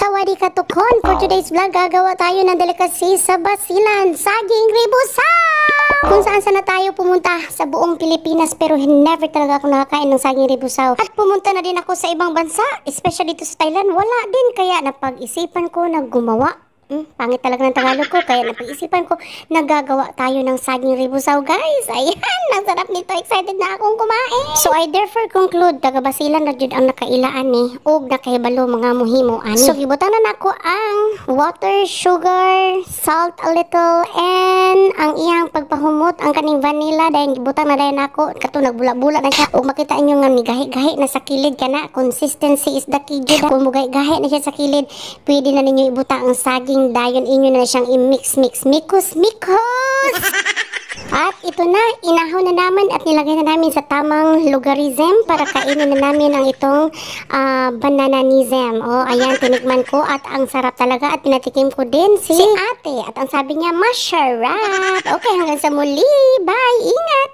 Sawadee katukon! For today's vlog, gagawa tayo ng delicacy sa basilan, saging ribusaw! Kung saan sana tayo pumunta sa buong Pilipinas pero never talaga ako nakakain ng saging ribusaw. At pumunta na din ako sa ibang bansa, especially dito sa Thailand, wala din. Kaya napag-isipan ko na gumawa. Pangit talaga ng Tagalog ko, kaya napag-isipan ko nagagawa tayo ng saging ribusaw, guys. Ayan, ang sarap nito. Excited na akong kumain. So I therefore conclude, taga-basilan na jud ang nakailaan ni og nakahibalo mga muhimo ani. So gibutan na nako ang water, sugar, salt a little, and ang iyang pagpahumot ang kaning vanilla dahil gibutan na dayon nako kato nagbula-bula na siya. Og makita inyo nga migahi-gahi na sa kilid kana. Consistency is the key jud. Kung mugahi-gahi na siya sa kilid, pwede na ninyo ibuta ang saging dayon inyo na siyang i-mix mikos. At ito na, inahon na naman at nilagay na namin sa tamang logarithm para kainin na namin ang itong banananism. O, ayan, tinikman ko at ang sarap talaga at pinatikim ko din si ate. At ang sabi niya, masarap. Okay, hanggang sa muli. Bye! Ingat!